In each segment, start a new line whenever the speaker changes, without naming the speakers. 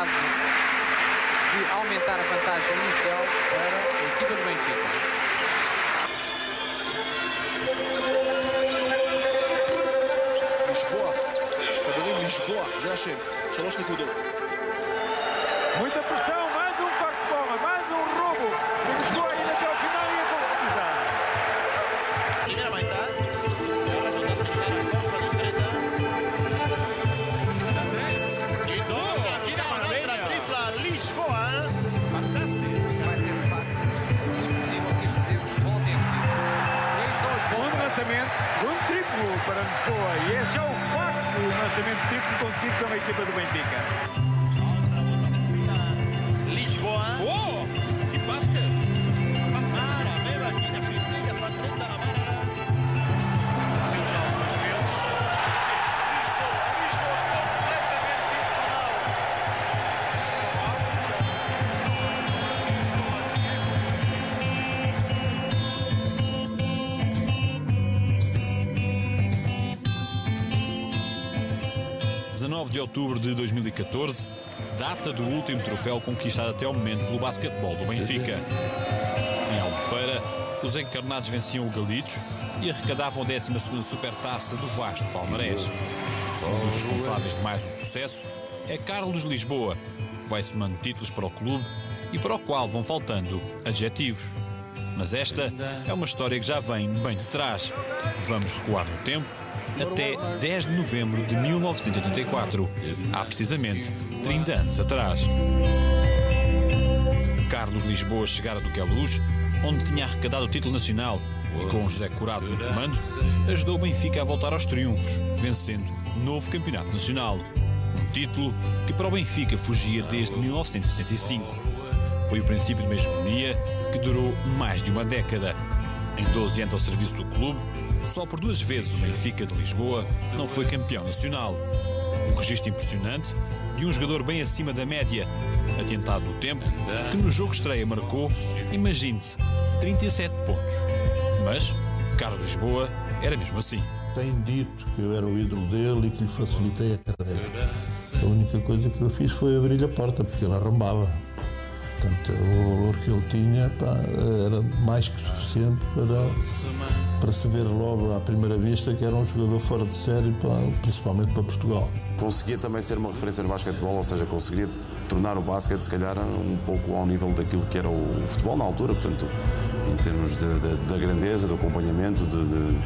caso de aumentar a vantagem inicial para a equipa do Benfica.
חברים, לשבוע, זה השם. 3 נקודות.
Muita pressão, mais um toque de bola, mais um roubo. O Lisboa ir até o final e a concretizar.
Primeira metade, agora não dá para ficar a Copa de empresa. E toca, aqui na tripla Lisboa.
Fantástico. Vai ser de facto impossível que estes erros voltem a repetir. E aí estão os
Segundo lançamento, segundo triplo para Lisboa. E é já o quarto lançamento triplo conseguido pela equipa do Benfica.
Lisboa.
Oh, que basquete!
Mara, veio aqui na Cristina, para 30 na barra. Se já algumas vezes. Lisboa completamente infernal.
De outubro de 2014, data do último troféu conquistado até ao momento pelo basquetebol do Benfica. Em Albufeira, os encarnados venciam o Galitos e arrecadavam a 12ª supertaça do vasto palmarés. Um dos responsáveis de mais um sucesso é Carlos Lisboa, que vai somando títulos para o clube e para o qual vão faltando adjetivos. Mas esta é uma história que já vem bem de trás. Vamos recuar no tempo até 10 de novembro de 1984, há precisamente 30 anos atrás. Carlos Lisboa chegara do Queluz, onde tinha arrecadado o título nacional e, com José Curado no comando, ajudou o Benfica a voltar aos triunfos, vencendo novo campeonato nacional. Um título que para o Benfica fugia desde 1975. Foi o princípio de uma hegemonia que durou mais de uma década. Em 12 anos ao serviço do clube, só por 2 vezes o Benfica de Lisboa não foi campeão nacional. Um registro impressionante de um jogador bem acima da média, adiantado no tempo, que no jogo estreia marcou, imagine-se, 37 pontos. Mas Carlos Lisboa era mesmo assim.
Tem dito que eu era o ídolo dele e que lhe facilitei a carreira. A única coisa que eu fiz foi abrir-lhe a porta, porque ele arrombava. Portanto, o valor que ele tinha era mais que suficiente para se ver logo à primeira vista que era um jogador fora de série, principalmente para Portugal.
Conseguia também ser uma referência no basquetebol, ou seja, conseguia tornar o basquete, se calhar, um pouco ao nível daquilo que era o futebol na altura, portanto, em termos da grandeza, do acompanhamento, de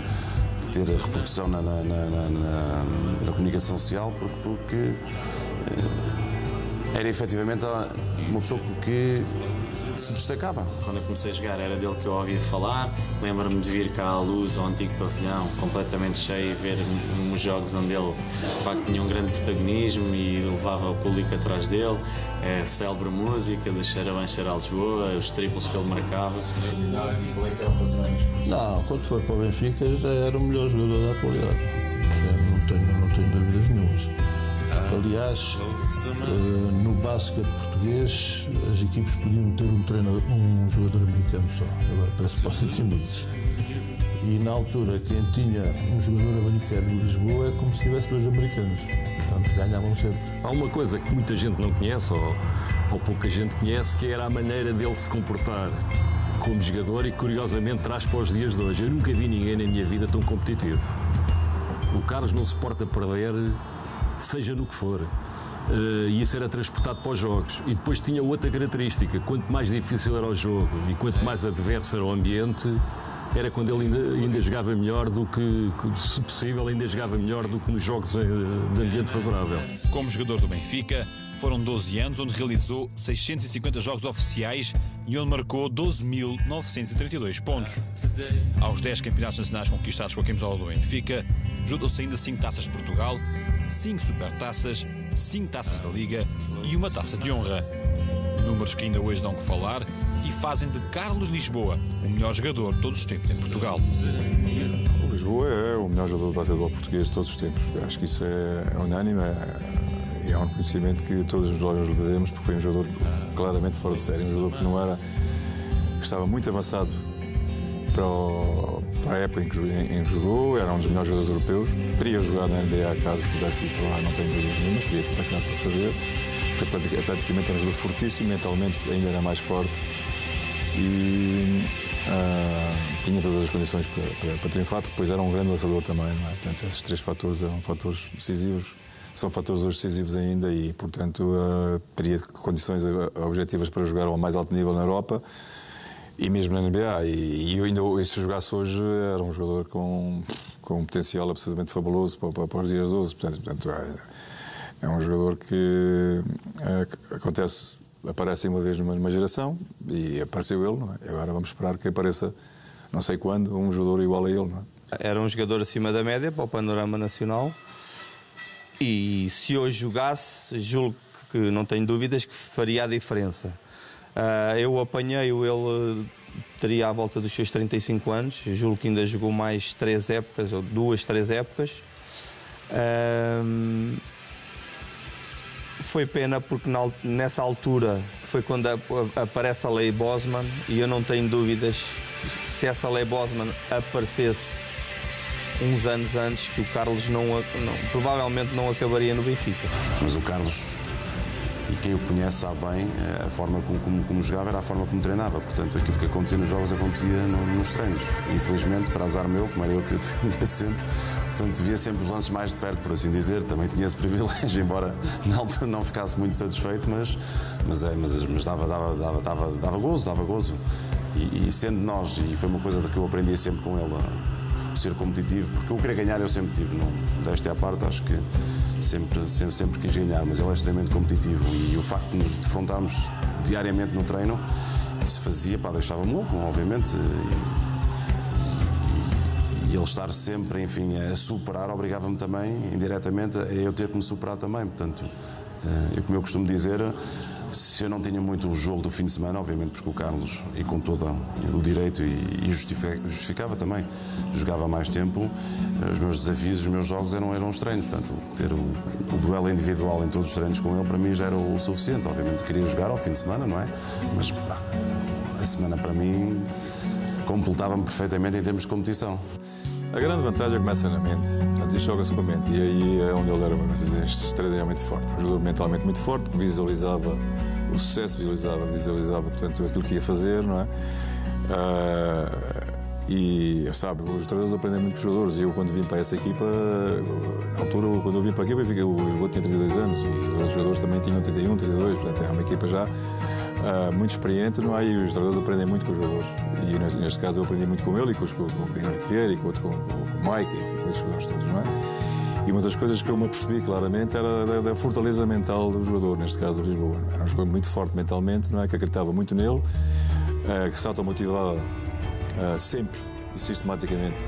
ter a repercussão na comunicação social, porque era efetivamente uma pessoa que se destacava.
Quando eu comecei a jogar era dele que eu ouvia falar. Lembro-me de vir cá à Luz, ao antigo pavilhão, completamente cheio, e ver uns jogos onde ele de facto tinha um grande protagonismo e levava o público atrás dele. A célebre música de Xarabã Xará Lisboa, os triplos que ele marcava.
Não, quando foi para o Benfica já era o melhor jogador da atualidade. Não tenho dúvidas nenhumas. Aliás, no basquete português, as equipes podiam ter um jogador americano só. Agora parece que podem ter muitos. E na altura, quem tinha um jogador americano em Lisboa é como se tivesse 2 americanos. Portanto, ganhavam sempre.
Há uma coisa que muita gente não conhece, ou pouca gente conhece, que era a maneira dele se comportar como jogador e, curiosamente, traz para os dias de hoje. Eu nunca vi ninguém na minha vida tão competitivo. O Carlos não se porta a perder, seja no que for, e isso era transportado para os jogos. E depois tinha outra característica: quanto mais difícil era o jogo e quanto mais adverso era o ambiente, era quando ele ainda jogava melhor do que, se possível, ainda jogava melhor do que nos jogos de ambiente favorável.
Como jogador do Benfica, foram 12 anos onde realizou 650 jogos oficiais e onde marcou 12.932 pontos. Aos 10 campeonatos nacionais conquistados com a camisola do Benfica, juntam-se ainda 5 taças de Portugal, 5 supertaças, 5 taças da Liga e uma taça de honra. Números que ainda hoje dão que falar e fazem de Carlos Lisboa o melhor jogador de todos os tempos em Portugal.
O Lisboa é o melhor jogador de basquetebol português de todos os tempos. Eu acho que isso é unânime. É um reconhecimento que todos nós lhe devemos, porque foi um jogador claramente fora de série, um jogador que não era, que estava muito avançado para a época em que jogou, era um dos melhores jogadores europeus, teria jogado na NBA caso tivesse ido para lá, não tenho dúvida nenhuma, mas teria capacidade para fazer. atleticamente era um jogador fortíssimo, mentalmente ainda era mais forte e tinha todas as condições para triunfar, porque depois era um grande lançador também, não é? Portanto, esses 3 fatores eram fatores decisivos, são fatores hoje decisivos ainda e, portanto, teria condições objetivas para jogar ao mais alto nível na Europa e mesmo na NBA. E ainda, se jogasse hoje, era um jogador com um potencial absolutamente fabuloso para os dias de hoje. Portanto, é um jogador que aparece uma vez numa geração e apareceu ele, não é? Agora vamos esperar que apareça, não sei quando, um jogador igual a ele, não é?
Era um jogador acima da média para o panorama nacional e se hoje jogasse, julgo que não tenho dúvidas que faria a diferença. Eu apanhei-o, ele teria à volta dos seus 35 anos, julgo que ainda jogou mais 3 épocas, ou 2, 3 épocas. Foi pena porque nessa altura foi quando aparece a Lei Bosman e eu não tenho dúvidas se essa Lei Bosman aparecesse uns anos antes que o Carlos provavelmente não acabaria no Benfica.
Mas o Carlos, e quem o conhece sabe bem, a forma como jogava era a forma como treinava. Portanto, aquilo que acontecia nos jogos acontecia nos treinos. Infelizmente, para azar meu, como era eu que o defendia sempre, portanto, via sempre os lances mais de perto, por assim dizer. Também tinha esse privilégio, embora na altura não ficasse muito satisfeito, mas dava gozo. E sendo nós, e foi uma coisa que eu aprendi sempre com ele, ser competitivo, porque eu queria ganhar, eu sempre tive, não, desta à parte, acho que sempre quis ganhar, mas ele é extremamente competitivo e o facto de nos defrontarmos diariamente no treino, isso fazia, deixava-me louco, obviamente, e ele estar sempre, enfim, a superar, obrigava-me também, indiretamente, a eu ter que me superar também. Portanto, como eu costumo dizer, se eu não tinha muito o jogo do fim de semana, obviamente porque o Carlos, e com todo o direito, e justificava também, jogava mais tempo, os meus desafios, os meus jogos eram os treinos. Portanto, ter o duelo individual em todos os treinos com ele, para mim, já era o suficiente. Obviamente queria jogar ao fim de semana, não é? Mas a semana, para mim, completava-me perfeitamente em termos de competição.
A grande vantagem começa na mente, e joga-se com a mente, e aí é onde ele era extremamente forte. Um jogador mentalmente muito forte, porque visualizava o sucesso, visualizava, portanto, aquilo que ia fazer, não é? E, sabe, os treinadores aprendem muito com os jogadores, e eu, quando vim para essa equipa, na altura, quando eu vim para aqui, o Lisboa tinha 32 anos, e os outros jogadores também tinham 31, 32, portanto, é uma equipa já muito experiente, não é? E os treinadores aprendem muito com os jogadores. E neste caso eu aprendi muito com ele e com o Henrique Vieira e com o Mike, enfim, com esses jogadores todos, não é? E uma das coisas que eu me apercebi claramente era da fortaleza mental do jogador, neste caso do Lisboa. Era um jogador muito forte mentalmente, não é? Que acreditava muito nele, que se automotivava sempre e sistematicamente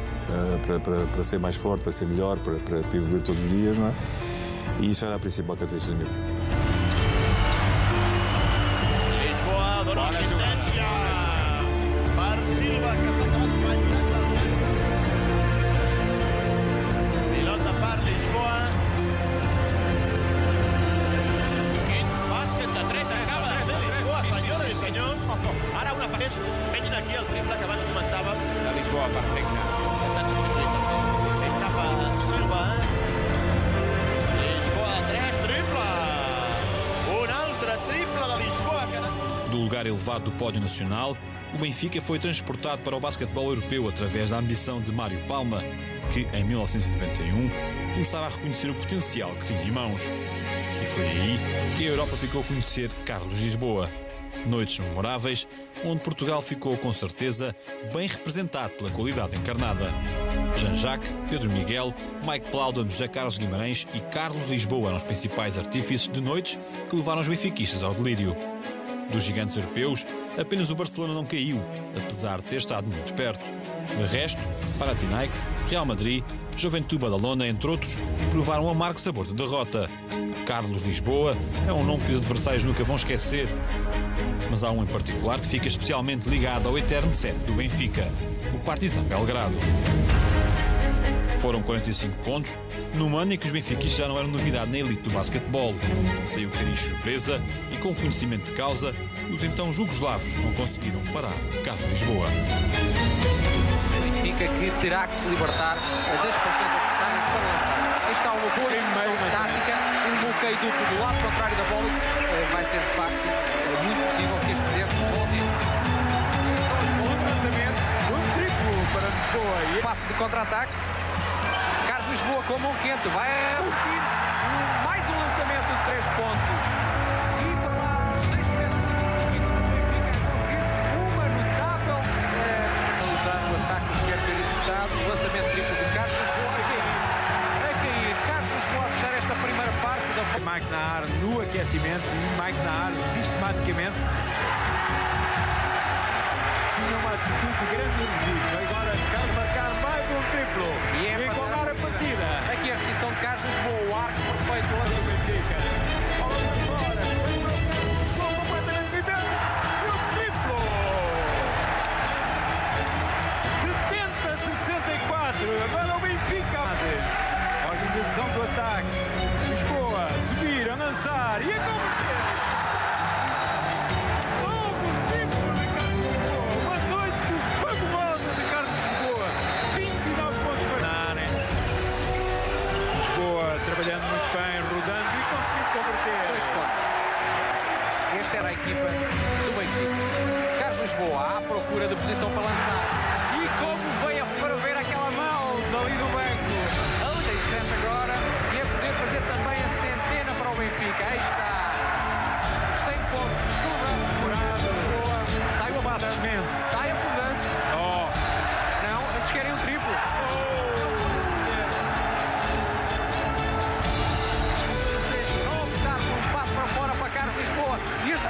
para ser mais forte, para ser melhor, para evoluir todos os dias, não é? E isso era a principal característica da minha opinião.
Ara una vez, venint aquí el triple que abans comentàvem.
De Lisboa, perfecte.
Està substituït. Sí, cap a Silva. Lisboa de 3, triple. Un altre triple de Lisboa.
Do lugar elevado do pódio nacional, o Benfica foi transportado para o basquetebol europeu através da ambição de Mário Palma, que, em 1991, começara a reconhecer o potencial que tinha em mãos. E foi aí que a Europa ficou a conhecer Carlos Lisboa. Noites memoráveis, onde Portugal ficou, com certeza, bem representado pela qualidade encarnada. Jean-Jacques, Pedro Miguel, Mike Plowden, José Carlos Guimarães e Carlos Lisboa eram os principais artífices de noites que levaram os benfiquistas ao delírio. Dos gigantes europeus, apenas o Barcelona não caiu, apesar de ter estado muito perto. De resto, Panathinaikos, Real Madrid, Juventude Badalona, entre outros, provaram um amargo sabor de derrota. Carlos Lisboa é um nome que os adversários nunca vão esquecer. Mas há um em particular que fica especialmente ligado ao eterno 7 do Benfica, o Partizan Belgrado. Foram 45 pontos, num ano em que os benfiquistas já não eram novidade na elite do basquetebol. Saiu cariz surpresa e, com conhecimento de causa, os então jugoslavos não conseguiram parar Carlos Lisboa.
Benfica que terá que se libertar das pressões adversárias para lançar. Aí está uma boa execução tática, um bloqueio duplo do lado contrário da bola. Vai ser de facto muito possível que este centro volte.
Um triplo para Lisboa.
Passe de contra-ataque. Carlos Lisboa com mão quente. Vai a mais um lançamento de 3 pontos. E para lá, dos 6 metros de seguinte, o Benfica a conseguir uma notável. Analisar o ataque que quer ter executado. O lançamento triplo de Carlos Lisboa a cair. Carlos Lisboa a fechar esta primeira parte da.
Mike Naar no aquecimento e Mike Naar sistematicamente numa atitude de grande nervosismo. Agora quer marcar mais um triplo
E
igualar a partida.
Aqui a repetição de Carlos Lisboa, o arco perfeito lá do
Benfica. Bola para fora, completamente vivendo e o triplo. 70-64. Agora o Benfica. A organização do ataque. Lisboa, subir, a lançar e a converter. Novo triplo de Carlos Lisboa. Uma noite fabulosa de Carlos Lisboa. 29 pontos para a área. Lisboa trabalhando muito bem, rodando e conseguindo converter.
2 pontos. Esta era a equipa do Benfica. Carlos Lisboa à procura de posição para lançar.
E como veio a ferver aquela mão dali do banco.
Tem 7 agora e a poder fazer também a centena para o Benfica. Aí está. Os 100 pontos celebrados por Lisboa. Sai o
Abastecimento.
Sai a mudança. Não, antes querem um triplo. Optar por um passo para fora para Carlos Lisboa. E este.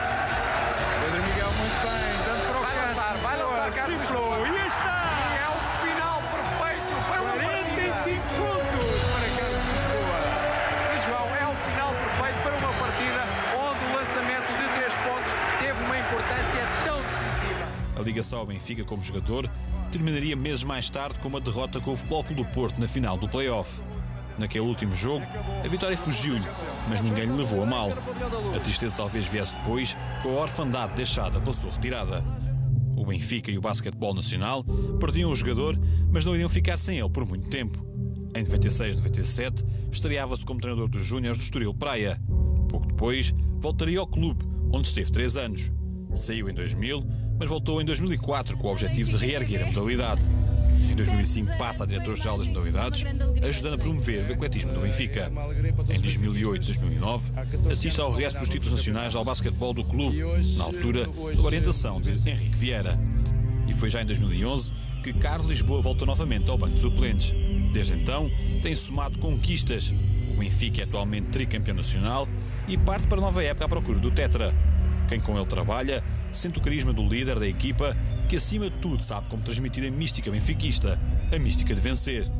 Pedro Miguel muito bem, dando para o canto.
Vai lançar Carlos Lisboa.
E está.
E é o final perfeito para uma partida.
45 pontos para Carlos Lisboa.
E João, é o final perfeito para uma partida onde o lançamento de 3 pontos teve uma importância tão decisiva.
A ligação ao Benfica como jogador terminaria meses mais tarde com uma derrota com o Futebol Clube do Porto na final do play-off. Naquele último jogo, a vitória fugiu-lhe, mas ninguém lhe levou a mal. A tristeza talvez viesse depois, com a orfandade deixada pela sua retirada. O Benfica e o basquetebol nacional perdiam o jogador, mas não iriam ficar sem ele por muito tempo. Em 96-97, estreava-se como treinador dos Júniores do Estoril Praia. Pouco depois, voltaria ao clube, onde esteve 3 anos. Saiu em 2000, mas voltou em 2004 com o objetivo de reerguer a modalidade. Em 2005 passa a diretor-geral das modalidades, ajudando a promover o atletismo do Benfica. Em 2008-2009 assiste ao regresso dos títulos nacionais ao basquetebol do clube, na altura sob a orientação de Henrique Vieira. E foi já em 2011 que Carlos Lisboa voltou novamente ao banco de suplentes. Desde então tem somado conquistas. O Benfica é atualmente tricampeão nacional e parte para a nova época à procura do Tetra. Quem com ele trabalha sente o carisma do líder da equipa, que acima de tudo sabe como transmitir a mística benfiquista, a mística de vencer.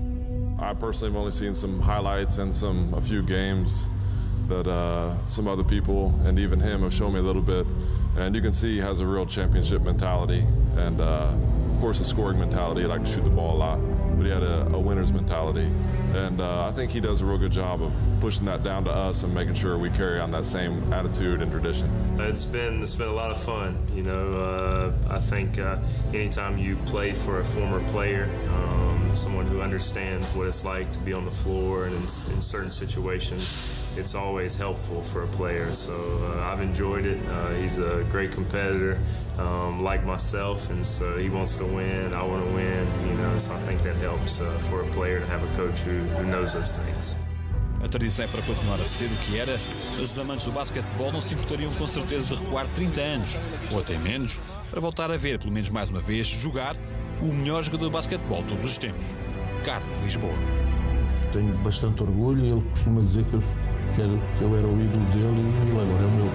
I personally have only seen some highlights and a few games that some other people and even him have shown me a little bit, and you can see he has a real championship mentality and of course a scoring mentality. He liked to shoot the ball a lot, but he had a winner's mentality, and I think he does a real good job of pushing that down to us and making sure we carry on that same attitude and tradition.
It's been a lot of fun. You know, I think anytime you play for a former player, someone who understands what it's like to be on the floor and in certain situations, it's always helpful for a player. So I've enjoyed it. He's a great competitor, like myself, and so he wants to win. I want to win. You know, so I think that helps for a player to have a coach who knows those things.
A tradição é para continuar a ser o que era, mas os amantes do basquetebol não se importariam com certeza de recuar 30 anos, ou até menos, para voltar a ver, pelo menos mais uma vez, jogar o melhor jogador de basquetebol de todos os tempos, Carlos Lisboa.
Tenho bastante orgulho e ele costuma dizer que eu era o ídolo dele e ele agora é o meu.